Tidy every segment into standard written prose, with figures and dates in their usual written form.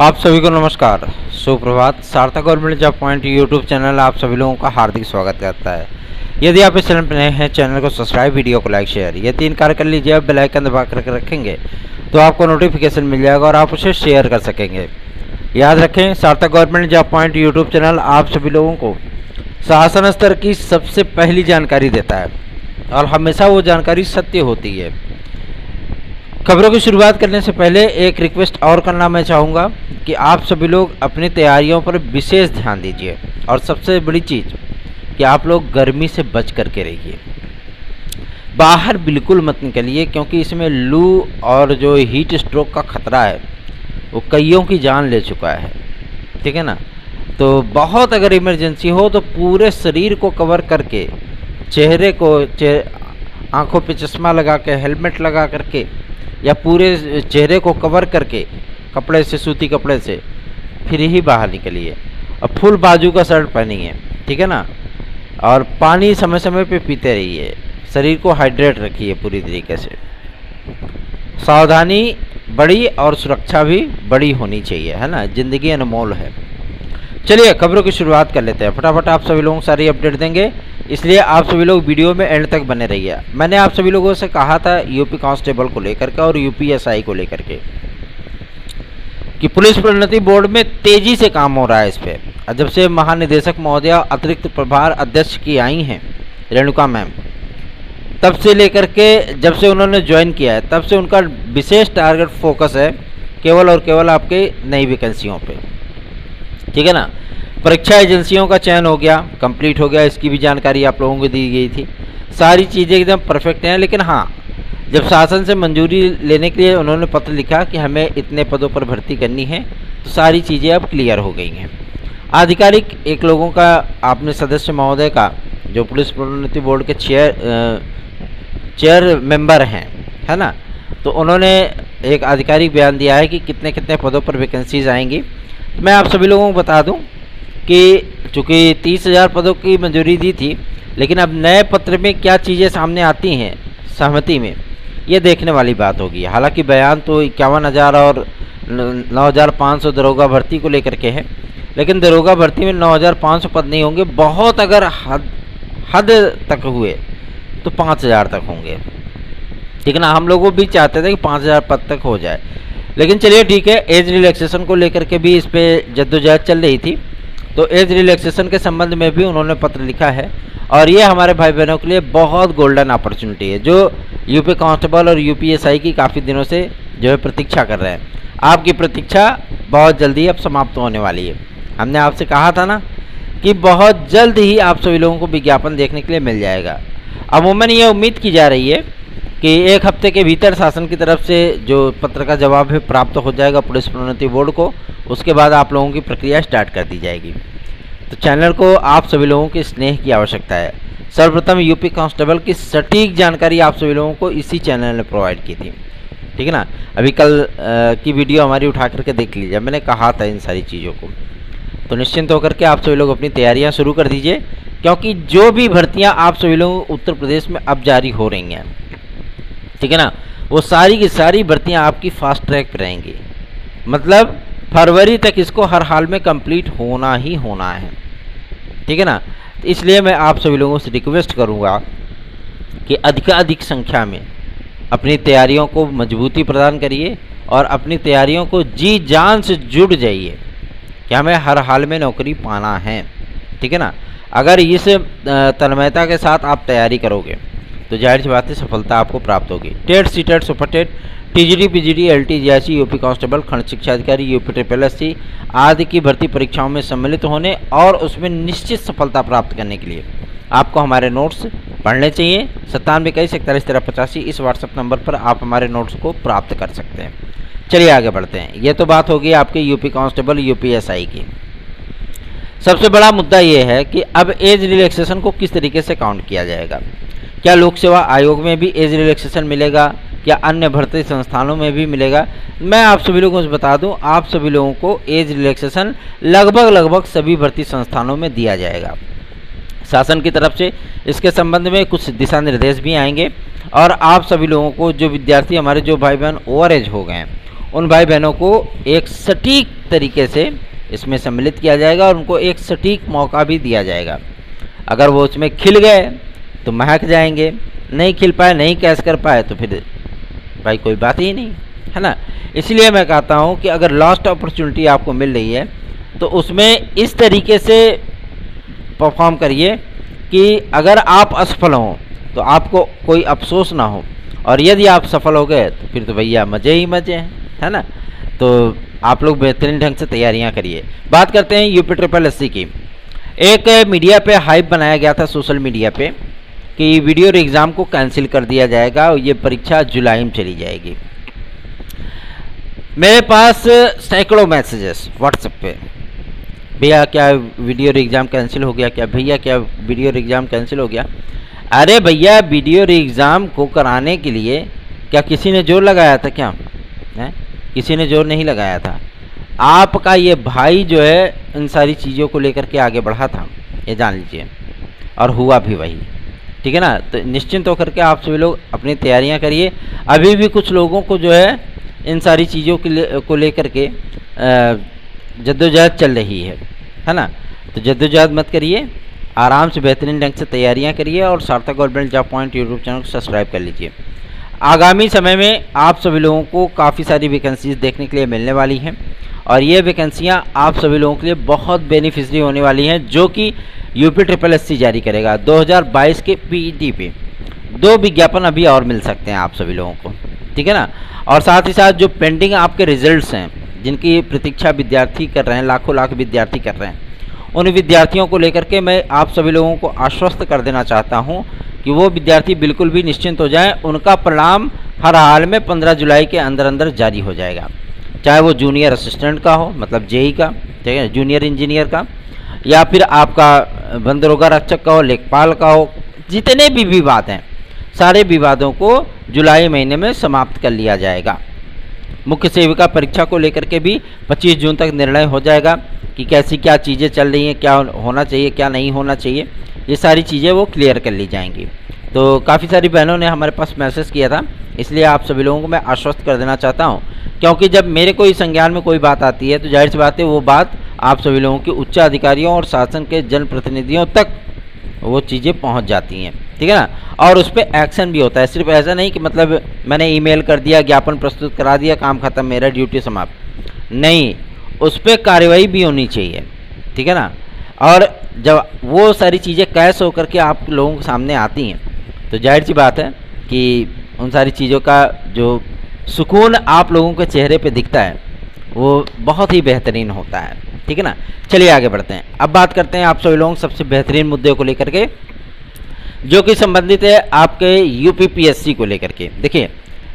आप सभी को नमस्कार, सुप्रभात। सार्थक government job point YouTube channel आप सभी लोगों का हार्दिक स्वागत करता है। यदि आप इस चैनल पर नए हैं, चैनल को सब्सक्राइब, वीडियो को लाइक, शेयर, ये 3 कार्य कर लीजिए। आप बेल आइकन दबा करके रखेंगे तो आपको नोटिफिकेशन मिल जाएगा और आप उसे शेयर कर सकेंगे। याद रखें, सार्थक government job point YouTube channel आप सभी लोगों को शासन स्तर की सबसे पहली जानकारी देता है और हमेशा वो जानकारी सत्य होती है। खबरों की शुरुआत करने से पहले एक रिक्वेस्ट और करना मैं चाहूँगा कि आप सभी लोग अपनी तैयारियों पर विशेष ध्यान दीजिए और सबसे बड़ी चीज़ कि आप लोग गर्मी से बच करके रहिए। बाहर बिल्कुल मत निकलिए क्योंकि इसमें लू और जो हीट स्ट्रोक का खतरा है वो कईयों की जान ले चुका है। ठीक है ना। तो बहुत अगर इमरजेंसी हो तो पूरे शरीर को कवर करके, चेहरे को आँखों पे चश्मा लगा के, हेलमेट लगा करके या पूरे चेहरे को कवर करके कपड़े से, सूती कपड़े से फिर ही बाहर निकलिए। और फुल बाजू का शर्ट पहनिए। ठीक है ना। और पानी समय समय पे पीते रहिए। शरीर को हाइड्रेट रखिए पूरी तरीके से। सावधानी बड़ी और सुरक्षा भी बड़ी होनी चाहिए, है ना। ज़िंदगी अनमोल है। चलिए खबरों की शुरुआत कर लेते हैं। फटाफट आप सभी लोगों को सारी अपडेट देंगे, इसलिए आप सभी लोग वीडियो में एंड तक बने रहिए। मैंने आप सभी लोगों से कहा था यूपी कांस्टेबल को लेकर के और यूपीएसआई को लेकर के कि पुलिस प्रोन्नति बोर्ड में तेजी से काम हो रहा है इस पर। जब से महानिदेशक महोदय अतिरिक्त प्रभार अध्यक्ष की आई हैं रेणुका मैम, तब से लेकर के जब से उन्होंने ज्वाइन किया है तब से उनका विशेष टारगेट फोकस है केवल और केवल आपके नई वैकेंसियों पे। ठीक है ना। परीक्षा एजेंसियों का चयन हो गया, कंप्लीट हो गया, इसकी भी जानकारी आप लोगों को दी गई थी। सारी चीज़ें एकदम परफेक्ट हैं। लेकिन हाँ, जब शासन से मंजूरी लेने के लिए उन्होंने पत्र लिखा कि हमें इतने पदों पर भर्ती करनी है तो सारी चीज़ें अब क्लियर हो गई हैं। आधिकारिक एक लोगों का आपने सदस्य महोदय का जो पुलिस प्रोन्नति बोर्ड के चेयर मेंबर हैं, है ना, तो उन्होंने एक आधिकारिक बयान दिया है कि कितने कितने पदों पर वैकेंसीज आएंगी। मैं आप सभी लोगों को बता दूं कि चूँकि 30,000 पदों की मंजूरी दी थी, लेकिन अब नए पत्र में क्या चीज़ें सामने आती हैं सहमति में, ये देखने वाली बात होगी। हालांकि बयान तो 51,000 और 9,500 दरोगा भर्ती को लेकर के है, लेकिन दरोगा भर्ती में 9,500 पद नहीं होंगे। बहुत अगर हद तक हुए तो 5,000 तक होंगे। ठीक है ना। हम लोग भी चाहते थे कि 5,000 पद तक हो जाए, लेकिन चलिए ठीक है। एज रिलैक्सेशन को लेकर के भी इस पर जद्दोजहद चल रही थी, तो एज रिलैक्सेशन के संबंध में भी उन्होंने पत्र लिखा है और ये हमारे भाई बहनों के लिए बहुत गोल्डन अपॉर्चुनिटी है जो यूपी कांस्टेबल और यूपीएसआई की काफ़ी दिनों से जो है प्रतीक्षा कर रहे हैं। आपकी प्रतीक्षा बहुत जल्दी अब समाप्त होने वाली है। हमने आपसे कहा था ना कि बहुत जल्द ही आप सभी लोगों को विज्ञापन देखने के लिए मिल जाएगा। अमूमन ये उम्मीद की जा रही है कि 1 हफ्ते के भीतर शासन की तरफ से जो पत्र का जवाब है प्राप्त हो जाएगा पुलिस प्रोन्नति बोर्ड को। उसके बाद आप लोगों की प्रक्रिया स्टार्ट कर दी जाएगी। तो चैनल को आप सभी लोगों के स्नेह की आवश्यकता है। सर्वप्रथम यूपी कांस्टेबल की सटीक जानकारी आप सभी लोगों को इसी चैनल ने प्रोवाइड की थी। ठीक है ना। अभी कल की वीडियो हमारी उठा करके देख लीजिए, मैंने कहा था इन सारी चीज़ों को। तो निश्चिंत होकर के आप सभी लोग अपनी तैयारियां शुरू कर दीजिए, क्योंकि जो भी भर्तियां आप सभी लोग उत्तर प्रदेश में अब जारी हो रही हैं, ठीक है ना, वो सारी की सारी भर्तियां आपकी फास्ट ट्रैक पर रहेंगी। मतलब फरवरी तक इसको हर हाल में कंप्लीट होना ही होना है। ठीक है ना। तो इसलिए मैं आप सभी लोगों से रिक्वेस्ट करूंगा कि अधिकाधिक संख्या में अपनी तैयारियों को मजबूती प्रदान करिए और अपनी तैयारियों को जी जान से जुड़ जाइए कि हमें हर हाल में नौकरी पाना है। ठीक है ना। अगर इस तन्मयता के साथ आप तैयारी करोगे तो जाहिर सी बात है सफलता आपको प्राप्त होगी। TET, CTET, super TET, TGT, PGT, LT, GIC, UP constable, खंड शिक्षा अधिकारी, यूपी SSSC आदि की भर्ती परीक्षाओं में सम्मिलित होने और उसमें निश्चित सफलता प्राप्त करने के लिए आपको हमारे नोट्स पढ़ने चाहिए। 9721411385 इस व्हाट्सएप नंबर पर आप हमारे नोट्स को प्राप्त कर सकते हैं। चलिए आगे बढ़ते हैं। ये तो बात होगी आपके यूपी कांस्टेबल यूपीएसआई की। सबसे बड़ा मुद्दा ये है कि अब एज रिलैक्सेशन को किस तरीके से काउंट किया जाएगा। क्या लोक सेवा आयोग में भी एज रिलैक्सेशन मिलेगा, क्या अन्य भर्ती संस्थानों में भी मिलेगा? मैं आप सभी लोगों से बता दूं, आप सभी लोगों को एज रिलैक्सेशन लगभग सभी भर्ती संस्थानों में दिया जाएगा। शासन की तरफ से इसके संबंध में कुछ दिशा निर्देश भी आएंगे और आप सभी लोगों को, जो विद्यार्थी हमारे जो भाई बहन ओवर एज हो गए हैं, उन भाई बहनों को एक सटीक तरीके से इसमें सम्मिलित किया जाएगा और उनको एक सटीक मौका भी दिया जाएगा। अगर वो उसमें खिल गए तो महक जाएंगे, नहीं खिल पाए, नहीं कैच कर पाए तो फिर भाई कोई बात ही नहीं, है ना। इसलिए मैं कहता हूँ कि अगर लास्ट अपॉर्चुनिटी आपको मिल रही है तो उसमें इस तरीके से परफॉर्म करिए कि अगर आप असफल हों तो आपको कोई अफसोस ना हो, और यदि आप सफल हो गए तो फिर तो भैया मज़े ही मज़े हैं, है ना। तो आप लोग बेहतरीन ढंग से तैयारियां करिए। बात करते हैं यूपी ट्रिपल एससी की। एक मीडिया पे हाइप बनाया गया था सोशल मीडिया पे कि वीडियो एग्ज़ाम को कैंसिल कर दिया जाएगा और ये परीक्षा जुलाई में चली जाएगी। मेरे पास सैकड़ों मैसेजेस व्हाट्सएप पे, भैया क्या वीडियो एग्ज़ाम कैंसिल हो गया, क्या भैया क्या वीडियो एग्ज़ाम कैंसिल हो गया। अरे भैया वीडियो एग्ज़ाम को कराने के लिए क्या किसी ने जोर लगाया था क्या? है, किसी ने जोर नहीं लगाया था। आपका ये भाई जो है इन सारी चीज़ों को लेकर के आगे बढ़ा था, ये जान लीजिए, और हुआ भी वही, ठीक है ना। तो निश्चिंत होकर के आप सभी लोग अपनी तैयारियां करिए। अभी भी कुछ लोगों को जो है इन सारी चीज़ों को लेकर के जद्दोजहद चल रही है ना। तो जद्दोजहद मत करिए, आराम से बेहतरीन ढंग से तैयारियां करिए और सार्थक government job point YouTube channel को सब्सक्राइब कर लीजिए। आगामी समय में आप सभी लोगों को काफ़ी सारी वैकेंसीज देखने के लिए मिलने वाली हैं और ये वैकेंसियां आप सभी लोगों के लिए बहुत बेनिफिशरी होने वाली हैं, जो कि यूपी ट्रिपल एससी जारी करेगा 2022 के पीईटी पे। 2 विज्ञापन अभी और मिल सकते हैं आप सभी लोगों को, ठीक है ना। और साथ ही साथ जो पेंडिंग आपके रिजल्ट्स हैं, जिनकी प्रतीक्षा विद्यार्थी कर रहे हैं, लाखों लाख विद्यार्थी कर रहे हैं, उन विद्यार्थियों को लेकर के मैं आप सभी लोगों को आश्वस्त कर देना चाहता हूं कि वो विद्यार्थी बिल्कुल भी निश्चिंत हो जाएं। उनका परिणाम हर हाल में 15 जुलाई के अंदर अंदर जारी हो जाएगा, चाहे वो जूनियर असिस्टेंट का हो, मतलब जेई का, ठीक है, जूनियर इंजीनियर का, या फिर आपका वन दरोगा रक्षक का हो, लेखपाल का हो। जितने भी विवाद हैं सारे विवादों को जुलाई महीने में समाप्त कर लिया जाएगा। मुख्य सेविका परीक्षा को लेकर के भी 25 जून तक निर्णय हो जाएगा कि कैसी क्या चीज़ें चल रही हैं, क्या होना चाहिए, क्या नहीं होना चाहिए, ये सारी चीज़ें वो क्लियर कर ली जाएंगी। तो काफ़ी सारी बहनों ने हमारे पास मैसेज किया था, इसलिए आप सभी लोगों को मैं आश्वस्त कर देना चाहता हूँ, क्योंकि जब मेरे कोई संज्ञान में कोई बात आती है तो जाहिर सी बात है वो बात आप सभी लोगों के उच्च अधिकारियों और शासन के जनप्रतिनिधियों तक वो चीज़ें पहुँच जाती हैं, ठीक है ना। और उस पर एक्शन भी होता है, सिर्फ ऐसा नहीं कि मतलब मैंने ईमेल कर दिया, ज्ञापन प्रस्तुत करा दिया, काम खत्म, मेरा ड्यूटी समाप्त, नहीं, उस पर कार्रवाई भी होनी चाहिए, ठीक है ना। और जब वो सारी चीज़ें कैश होकर के आप लोगों के सामने आती हैं तो जाहिर सी बात है कि उन सारी चीज़ों का जो सुकून आप लोगों के चेहरे पे दिखता है वो बहुत ही बेहतरीन होता है, ठीक है ना। चलिए आगे बढ़ते हैं। अब बात करते हैं आप सभी लोगों सबसे बेहतरीन मुद्दे को लेकर के, जो कि संबंधित है आपके यूपीपीएससी को लेकर के। देखिए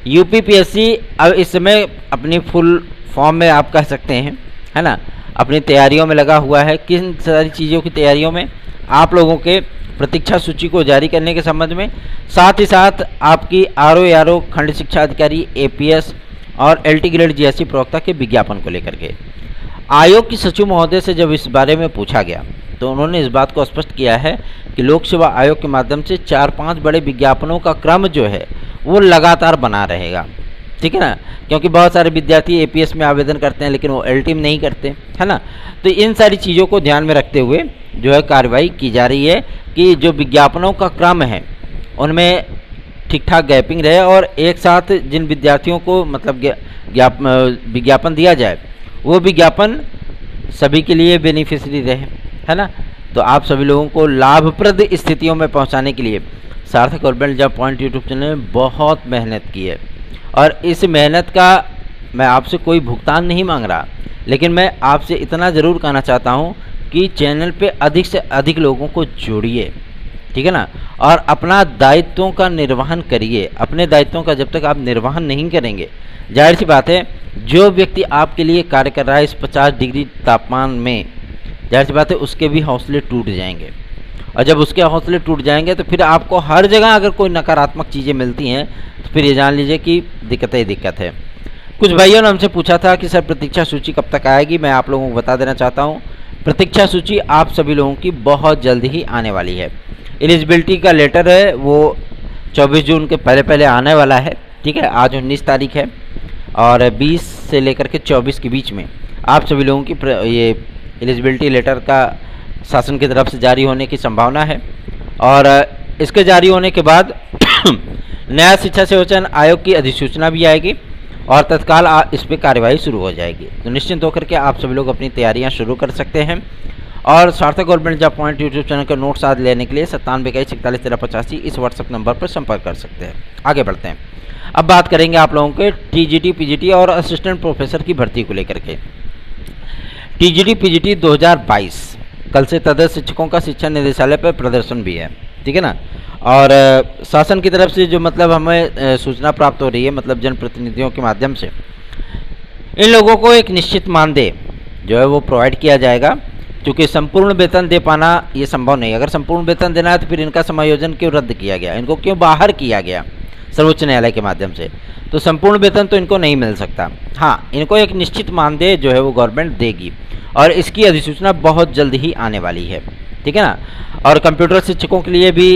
यूपीपीएससी अब इस समय अपनी फुल फॉर्म में आप कह सकते हैं, है ना, अपनी तैयारियों में लगा हुआ है। किन सारी चीज़ों की तैयारियों में? आप लोगों के प्रतीक्षा सूची को जारी करने के संबंध में, साथ ही साथ आपकी आरओ खंड शिक्षा अधिकारी एपीएस और एलटी ग्रेड जीएससी प्रवक्ता के विज्ञापन को लेकर के। आयोग की सचिव महोदय से जब इस बारे में पूछा गया तो उन्होंने इस बात को स्पष्ट किया है कि लोक सेवा आयोग के माध्यम से 4-5 बड़े विज्ञापनों का क्रम जो है वो लगातार बना रहेगा, ठीक है ना। क्योंकि बहुत सारे विद्यार्थी एपीएस में आवेदन करते हैं लेकिन वो एलटी में नहीं करते, है ना। तो इन सारी चीज़ों को ध्यान में रखते हुए जो है कार्रवाई की जा रही है कि जो विज्ञापनों का क्रम है उनमें ठीक ठाक गैपिंग रहे और एक साथ जिन विद्यार्थियों को मतलब विज्ञापन दिया जाए वो विज्ञापन सभी के लिए बेनिफिशियरी रहे, है ना। तो आप सभी लोगों को लाभप्रद स्थितियों में पहुंचाने के लिए सार्थक government job point YouTube channel ने बहुत मेहनत की है और इस मेहनत का मैं आपसे कोई भुगतान नहीं मांग रहा, लेकिन मैं आपसे इतना ज़रूर कहना चाहता हूं कि चैनल पे अधिक से अधिक लोगों को जोड़िए, ठीक है ना, और अपना दायित्वों का निर्वहन करिए। अपने दायित्वों का जब तक आप निर्वहन नहीं करेंगे, जाहिर सी बात है जो व्यक्ति आपके लिए कार्य कर रहा है इस 50 डिग्री तापमान में, जाहिर सी बात है उसके भी हौसले टूट जाएंगे और जब उसके हौसले टूट जाएंगे तो फिर आपको हर जगह अगर कोई नकारात्मक चीज़ें मिलती हैं तो फिर ये जान लीजिए कि दिक्कत ही दिक्कत है। कुछ भाइयों ने हमसे पूछा था कि सर प्रतीक्षा सूची कब तक आएगी। मैं आप लोगों को बता देना चाहता हूँ प्रतीक्षा सूची आप सभी लोगों की बहुत जल्द ही आने वाली है। एलिजिबिलिटी का लेटर है वो 24 जून के पहले आने वाला है, ठीक है। आज 19 तारीख है और 20 से लेकर के 24 के बीच में आप सभी लोगों की ये एलिजिबिलिटी लेटर का शासन की तरफ से जारी होने की संभावना है। और इसके जारी होने के बाद नया शिक्षा सेवाचयन आयोग की अधिसूचना भी आएगी और तत्काल इस पर कार्यवाही शुरू हो जाएगी। तो निश्चिंत होकर के आप सभी लोग अपनी तैयारियां शुरू कर सकते हैं। और सार्थक government job point YouTube channel के नोट्स आदि लेने के लिए 9721411385 इस व्हाट्सएप नंबर पर संपर्क कर सकते हैं। आगे बढ़ते हैं। अब बात करेंगे आप लोगों के टीजीटी पीजीटी और असिस्टेंट प्रोफेसर की भर्ती को लेकर के। टीजीटी पीजीटी 2022 कल से तदर्थ शिक्षकों का शिक्षा निदेशालय पर प्रदर्शन भी है, ठीक है ना। और शासन की तरफ से जो मतलब हमें सूचना प्राप्त हो रही है, मतलब जनप्रतिनिधियों के माध्यम से इन लोगों को एक निश्चित मानदेय जो है वो प्रोवाइड किया जाएगा, क्योंकि संपूर्ण वेतन दे पाना ये संभव नहीं। अगर संपूर्ण वेतन देना है तो फिर इनका समायोजन क्यों रद्द किया गया, इनको क्यों बाहर किया गया सर्वोच्च न्यायालय के माध्यम से। तो संपूर्ण वेतन तो इनको नहीं मिल सकता। हाँ, इनको एक निश्चित मानदेय जो है वो गवर्नमेंट देगी और इसकी अधिसूचना बहुत जल्द ही आने वाली है, ठीक है ना। और कंप्यूटर शिक्षकों के लिए भी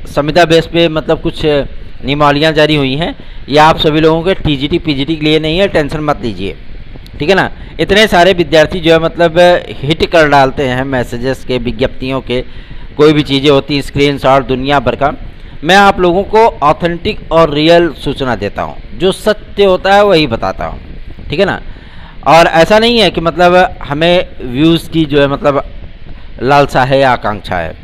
संविदा बेस पे मतलब कुछ नियमावलियाँ जारी हुई हैं। ये आप सभी लोगों के टीजीटी पीजीटी के लिए नहीं है, टेंशन मत लीजिए, ठीक है ना। इतने सारे विद्यार्थी जो है मतलब हिट कर डालते हैं मैसेजेस के, विज्ञप्तियों के, कोई भी चीज़ें होती स्क्रीनशॉट दुनिया भर का। मैं आप लोगों को ऑथेंटिक और रियल सूचना देता हूँ, जो सत्य होता है वही बताता हूँ, ठीक है ना। और ऐसा नहीं है कि मतलब हमें व्यूज़ की जो है मतलब लालसा है या आकांक्षा है,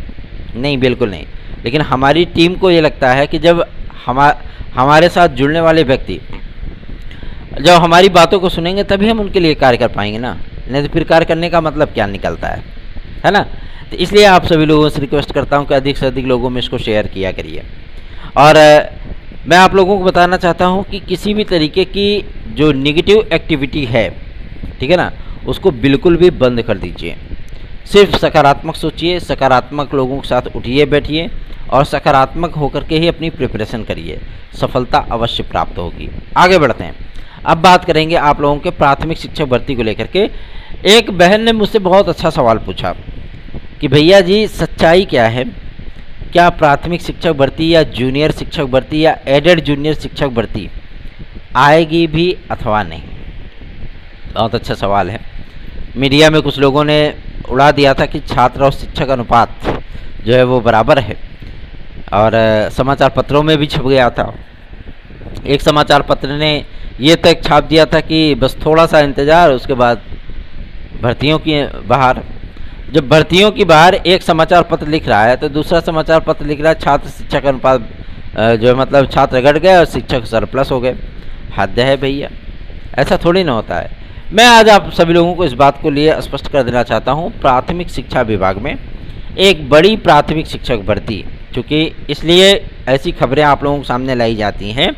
नहीं, बिल्कुल नहीं। लेकिन हमारी टीम को ये लगता है कि जब हमारे साथ जुड़ने वाले व्यक्ति जब हमारी बातों को सुनेंगे तभी हम उनके लिए कार्य कर पाएंगे ना, नहीं तो फिर कार्य करने का मतलब क्या निकलता है ना। तो इसलिए आप सभी लोगों से रिक्वेस्ट करता हूं कि अधिक से अधिक लोगों में इसको शेयर किया करिए। और मैं आप लोगों को बताना चाहता हूं कि किसी भी तरीके की जो निगेटिव एक्टिविटी है, ठीक है ना, उसको बिल्कुल भी बंद कर दीजिए। सिर्फ सकारात्मक सोचिए, सकारात्मक लोगों के साथ उठिए बैठिए और सकारात्मक होकर के ही अपनी प्रिपरेशन करिए, सफलता अवश्य प्राप्त होगी। आगे बढ़ते हैं। अब बात करेंगे आप लोगों के प्राथमिक शिक्षक भर्ती को लेकर के। एक बहन ने मुझसे बहुत अच्छा सवाल पूछा कि भैया जी सच्चाई क्या है, क्या प्राथमिक शिक्षक भर्ती या जूनियर शिक्षक भर्ती या एडेड जूनियर शिक्षक भर्ती आएगी भी अथवा नहीं। बहुत अच्छा सवाल है। मीडिया में कुछ लोगों ने उड़ा दिया था कि छात्र और शिक्षक अनुपात जो है वो बराबर है, और समाचार पत्रों में भी छप गया था। एक समाचार पत्र ने ये तक छाप दिया था कि बस थोड़ा सा इंतज़ार, उसके बाद भर्तियों की बाहर। जब भर्तियों की बाहर एक समाचार पत्र लिख रहा है तो दूसरा समाचार पत्र लिख रहा है छात्र शिक्षक अनुपात जो है मतलब छात्र घट गए और शिक्षक सरप्लस हो गए। हद है भैया, ऐसा थोड़ी ना होता है। मैं आज आप सभी लोगों को इस बात को लिए स्पष्ट कर देना चाहता हूँ, प्राथमिक शिक्षा विभाग में एक बड़ी प्राथमिक शिक्षक भर्ती, चूँकि इसलिए ऐसी खबरें आप लोगों के सामने लाई जाती हैं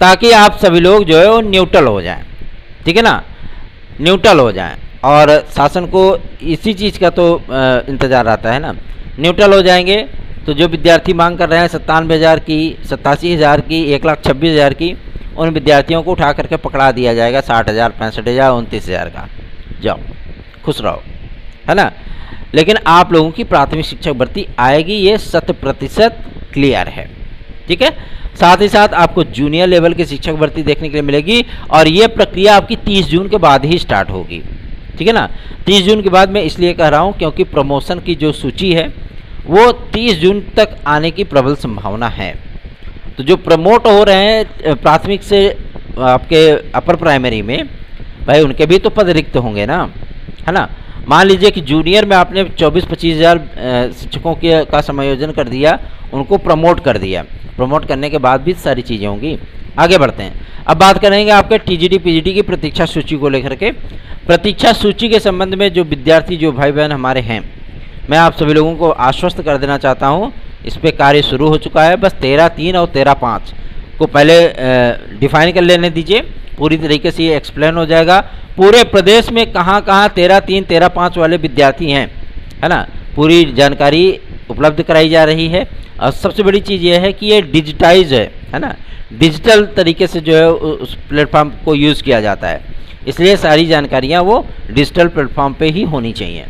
ताकि आप सभी लोग जो है वो न्यूट्रल हो जाएं, ठीक है ना, न्यूट्रल हो जाएं। और शासन को इसी चीज़ का तो इंतज़ार रहता है ना, न्यूट्रल हो जाएंगे तो जो विद्यार्थी मांग कर रहे हैं 97,000 की, 87,000 की, 1,26,000 की, उन विद्यार्थियों को उठा करके पकड़ा दिया जाएगा 60,000, 65,000, 29,000 का। जाओ खुश रहो, है ना। लेकिन आप लोगों की प्राथमिक शिक्षक भर्ती आएगी, ये 100% क्लियर है, ठीक है। साथ ही साथ आपको जूनियर लेवल की शिक्षक भर्ती देखने के लिए मिलेगी और ये प्रक्रिया आपकी 30 जून के बाद ही स्टार्ट होगी, ठीक है ना। 30 जून के बाद मैं इसलिए कह रहा हूँ क्योंकि प्रमोशन की जो सूची है वो 30 जून तक आने की प्रबल संभावना है। तो जो प्रमोट हो रहे हैं प्राथमिक से आपके अपर प्राइमरी में, भाई उनके भी तो पद रिक्त होंगे ना, है ना। मान लीजिए कि जूनियर में आपने 24-25 हज़ार शिक्षकों का समायोजन कर दिया, उनको प्रमोट कर दिया, प्रमोट करने के बाद भी सारी चीज़ें होंगी। आगे बढ़ते हैं। अब बात करेंगे आपके टीजीटी पीजीटी की प्रतीक्षा सूची को लेकर के। प्रतीक्षा सूची के संबंध में जो विद्यार्थी, जो भाई बहन हमारे हैं, मैं आप सभी लोगों को आश्वस्त कर देना चाहता हूं, इस पे कार्य शुरू हो चुका है। बस 13/3 और 13/5 को पहले डिफाइन कर लेने दीजिए, पूरी तरीके से ये एक्सप्लेन हो जाएगा पूरे प्रदेश में कहाँ कहाँ 13/3 13/5 वाले विद्यार्थी हैं, है ना। पूरी जानकारी उपलब्ध कराई जा रही है। और सबसे बड़ी चीज़ ये है कि ये डिजिटाइज है ना, डिजिटल तरीके से जो है उस प्लेटफॉर्म को यूज़ किया जाता है, इसलिए सारी जानकारियाँ वो डिजिटल प्लेटफॉर्म पे ही होनी चाहिए।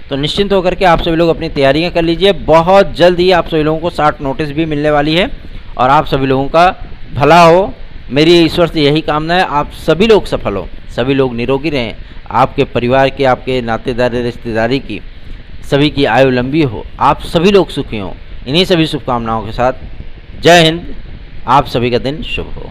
तो निश्चिंत होकर के आप सभी लोग अपनी तैयारियां कर लीजिए। बहुत जल्द ही आप सभी लोगों को 60 नोटिस भी मिलने वाली है और आप सभी लोगों का भला हो, मेरी ईश्वर से यही कामना है, आप सभी लोग सफल हो, सभी लोग निरोगी रहें, आपके परिवार की, आपके नातेदारी रिश्तेदारी की सभी की आयु लंबी हो, आप सभी लोग सुखी हों। इन्हीं सभी शुभकामनाओं के साथ जय हिंद, आप सभी का दिन शुभ हो।